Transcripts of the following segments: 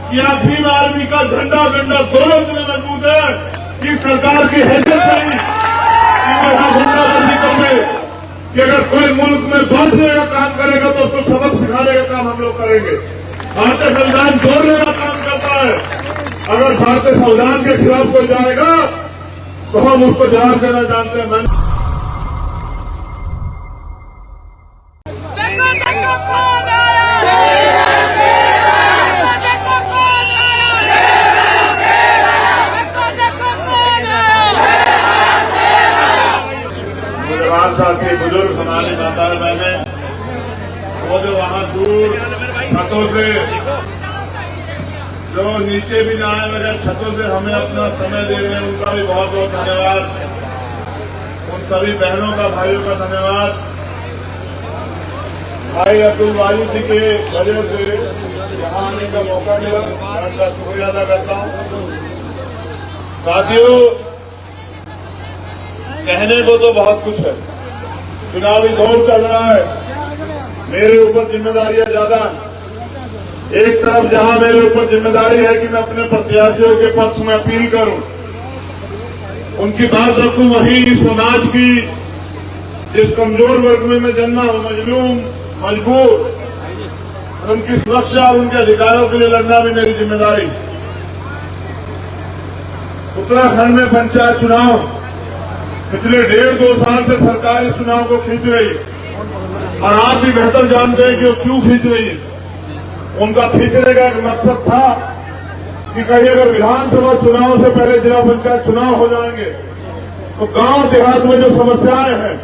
कि आप भीम आर्मी का झंडा गंडा दोनों इतने मजबूत है कि सरकार की हैसियत नहीं कि वो यहाँ गुंडागर्दी कर ले कि अगर कोई मुल्क में बांटने का काम करेगा तो उसको सबक सिखाने का काम हम लोग करेंगे। भारतीय संविधान जोड़ने का काम करता है। अगर भारतीय संविधान के खिलाफ कोई जाएगा तो हम उसको जवाब देना जानते हैं। मैंने साथी बुजुर्ग हमारी माता बहने वो जो वहां दूर छतों से जो नीचे भी जाए मगर छतों से हमें अपना समय दे रहे हैं उनका भी बहुत बहुत धन्यवाद। उन सभी बहनों का भाइयों का धन्यवाद। भाई अब्दुल वाजिद जी के वजह से यहाँ आने का मौका मिला, मैं उनका शुक्रिया अदा करता हूँ। साथियों, कहने को तो बहुत कुछ है, चुनावी दौर चल रहा है, मेरे ऊपर जिम्मेदारियां ज्यादा। एक तरफ जहां मेरे ऊपर जिम्मेदारी है कि मैं अपने प्रत्याशियों के पक्ष में अपील करूं, उनकी बात रखूं, वहीं समाज की जिस कमजोर वर्ग में मैं जन्मा हूं, मजलूम मजबूर, उनकी सुरक्षा और उनके अधिकारों के लिए लड़ना भी मेरी जिम्मेदारी। उत्तराखंड में पंचायत चुनाव पिछले 1.5-2 साल से सरकार इस चुनाव को खींच रही है और आप भी बेहतर जानते हैं कि वो क्यों खींच रही है। उनका खींचने का एक मकसद था कि कहीं अगर विधानसभा चुनाव से पहले जिला पंचायत चुनाव हो जाएंगे तो गांव देहात में जो समस्याएं हैं,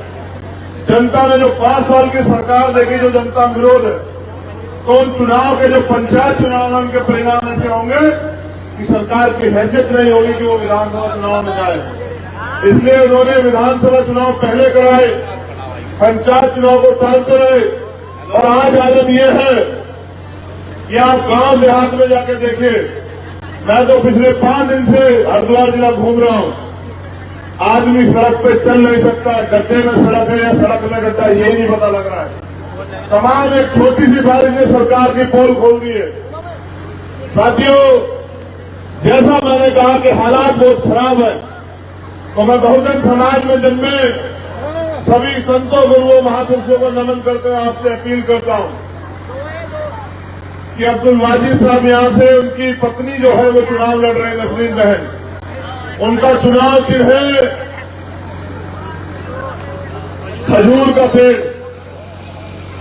जनता ने जो 5 साल की सरकार देखी, जो जनता विरोध है, तो उन चुनाव के जो पंचायत चुनाव उनके परिणाम ऐसे होंगे कि सरकार की हैसियत नहीं होगी कि वो विधानसभा चुनाव में जाए। इसलिए उन्होंने विधानसभा चुनाव पहले कराए, पंचायत चुनाव को टालते रहे। और आज आलम यह है कि आप गांव देहात में जाके देखिए। मैं तो पिछले 5 दिन से हरिद्वार जिला घूम रहा हूं। आदमी सड़क पे चल नहीं सकता, गड्ढे में सड़क है या सड़क में गड्ढा, यही नहीं पता लग रहा है। तमाम एक छोटी सी बारिश ने सरकार की पोल खोल दी है। साथियों, जैसा मैंने कहा कि हालात बहुत खराब है, तो मैं बहुजन समाज में जन्मे सभी संतों गुरुओं महापुरुषों को नमन करते हुए आपसे अपील करता हूं कि अब्दुल वाजिद साहब यहां से उनकी पत्नी जो है वो चुनाव लड़ रहे हैं, नसरीन बहन, उनका चुनाव चिन्ह है खजूर का पेड़।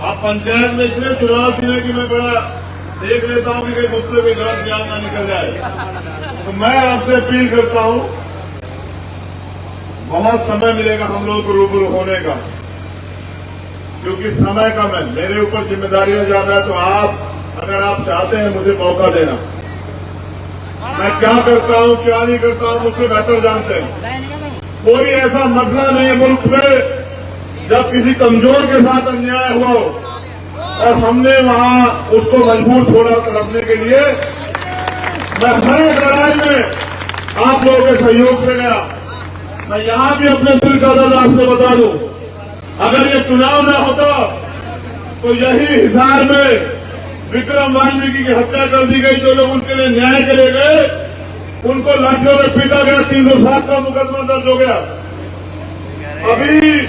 आप पंचायत में इतने चुनाव चिन्ह कि मैं बड़ा देख लेता हूं कि कहीं मुझसे भी गलत ज्ञान ना निकल जाए। तो मैं आपसे अपील करता हूं, बहुत समय मिलेगा हम लोग को रूबरू होने का, क्योंकि समय कम है, मेरे ऊपर जिम्मेदारियां ज्यादा है। तो आप अगर आप चाहते हैं मुझे मौका देना, मैं क्या करता हूं क्या नहीं करता हूं मुझसे बेहतर जानते हैं। कोई ऐसा मसला नहीं है मुल्क में जब किसी कमजोर के साथ अन्याय हुआ हो और हमने वहां उसको मजबूर छोड़ा रखने के लिए। मैं हर एक लड़ाई में आप लोगों के सहयोग से गया। मैं यहां भी अपने दिल का दर्द आपसे बता दूं, अगर ये चुनाव न होता तो यही हिसार में विक्रम वाल्मीकि की हत्या कर दी गई। जो लोग उनके लिए न्याय के लिए गए उनको लाठियों में पीटा गया, 307 का मुकदमा दर्ज हो गया। अभी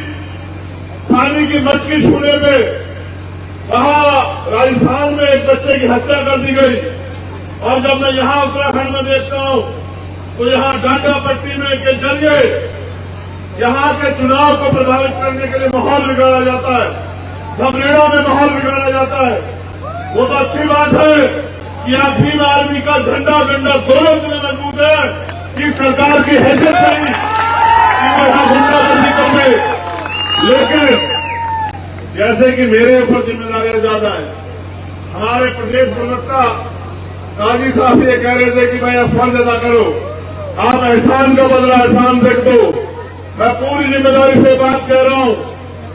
पानी की मटकी छूने पे वहां राजस्थान में एक बच्चे की हत्या कर दी गई। और जब मैं यहां उत्तराखंड में देखता हूं तो यहां डांडा पट्टी में के जरिए यहां के चुनाव को प्रभावित करने के लिए माहौल बिगाड़ा जाता है, धमरेड़ा में माहौल बिगाड़ा जाता है। वो तो अच्छी बात है कि आप भीम आर्मी का झंडा गंडा दोनों इतने मजबूत है कि सरकार की हैसियत नहीं कि वो यहां गुंडागर्दी कर ले। लेकिन जैसे कि मेरे ऊपर जिम्मेदारियां ज्यादा है, हमारे प्रदेश प्रवक्ता काजी साहब ये कह रहे थे कि भाई आप फर्ज अदा करो, आप एहसान का बदला एहसान से दो। मैं पूरी जिम्मेदारी से बात कह रहा हूं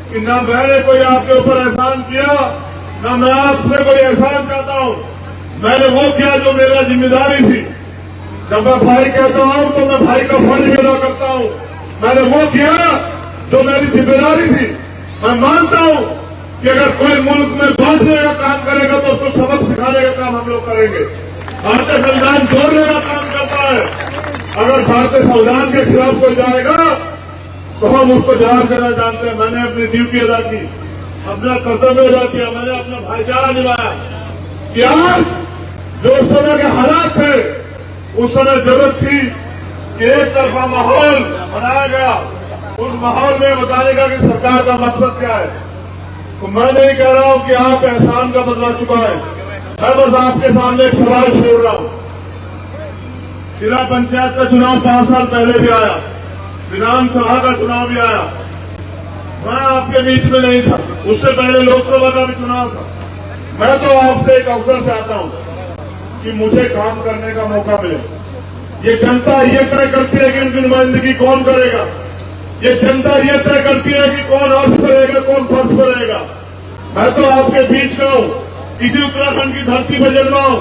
कि ना मैंने कोई आपके ऊपर एहसान किया, ना मैं आपसे कोई एहसान चाहता हूं। मैंने वो किया जो मेरा जिम्मेदारी थी। जब मैं भाई कहता हूं तो मैं भाई का फर्ज भी अदा करता हूं। मैंने वो किया जो मेरी जिम्मेदारी थी। मैं मानता हूं कि अगर कोई मुल्क में बांटने का काम करेगा तो उसको सबक सिखाने का काम हम लोग करेंगे। भारतीय भारतीय संविधान के खिलाफ कोई जाएगा तो हम उसको जवाब देना जानते हैं। मैंने अपनी ड्यूटी अदा की, अपना कर्तव्य अदा किया, मैंने अपना भाईचारा निभाया कि आज जो उस समय के हालात थे, उस समय जरूरत थी कि एक तरफा माहौल बनाया गया, उस माहौल में बताने का कि सरकार का मकसद क्या है। तो मैं नहीं कह रहा हूं कि आप एहसान का बदला चुकाएं, मैं बस आपके सामने एक सवाल छोड़ रहा हूं। जिला पंचायत का चुनाव 5 साल पहले भी आया, विधानसभा का चुनाव भी आया, मैं आपके बीच में नहीं था, उससे पहले लोकसभा का भी चुनाव था। मैं तो आपसे एक अवसर चाहता हूं कि मुझे काम करने का मौका मिले। ये जनता ये तय करती है कि उनकी नुमाइंदगी कौन करेगा, ये जनता ये तय करती है कि कौन अर्थ करेगा, कौन फर्ज करेगा। मैं तो आपके बीच का हूं, किसी उत्तराखंड की धरती पर जन्मा हूं।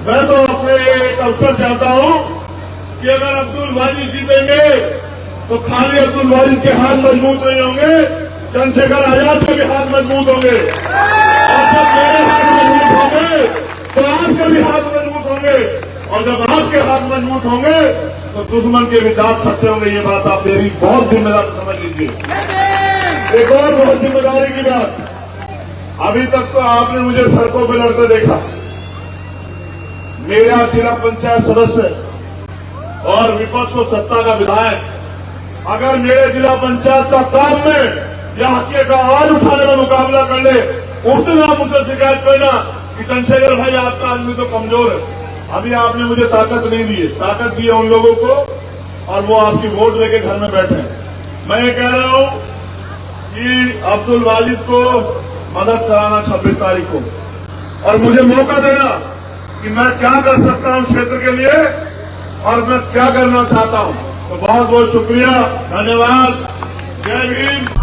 मैं तो अपने एक अवसर चाहता हूं कि अगर अब्दुल वाजिद जीतेंगे तो खाली अब्दुल वाजिद के हाथ मजबूत नहीं होंगे, चंद्रशेखर आजाद के भी हाथ मजबूत होंगे, और जब मेरे हाथ मजबूत होंगे तो आपके भी हाथ मजबूत होंगे, और जब आपके हाथ मजबूत होंगे तो दुश्मन के भी दांत सकते होंगे। ये बात आप मेरी बहुत जिम्मेदारी समझ लीजिए। एक और बहुत जिम्मेदारी की बात, अभी तक तो आपने मुझे सड़कों पर लड़ते देखा। मेरा जिला पंचायत सदस्य और विपक्ष को सत्ता का विधायक अगर मेरे जिला पंचायत का काम में या हत्या का आवाज उठाने में मुकाबला कर ले, उस दिन आप मुझसे शिकायत करना कि चंद्रशेखर भाई आपका आदमी तो कमजोर है। अभी आपने मुझे ताकत नहीं दी है, ताकत दी है उन लोगों को, और वो आपकी वोट लेके घर में बैठे हैं। मैं ये कह रहा हूं कि अब्दुल वाजिद को मदद कराना 26 तारीख को, और मुझे मौका देना कि मैं क्या कर सकता हूं क्षेत्र के लिए और मैं क्या करना चाहता हूं। तो बहुत बहुत शुक्रिया, धन्यवाद, जय भीम।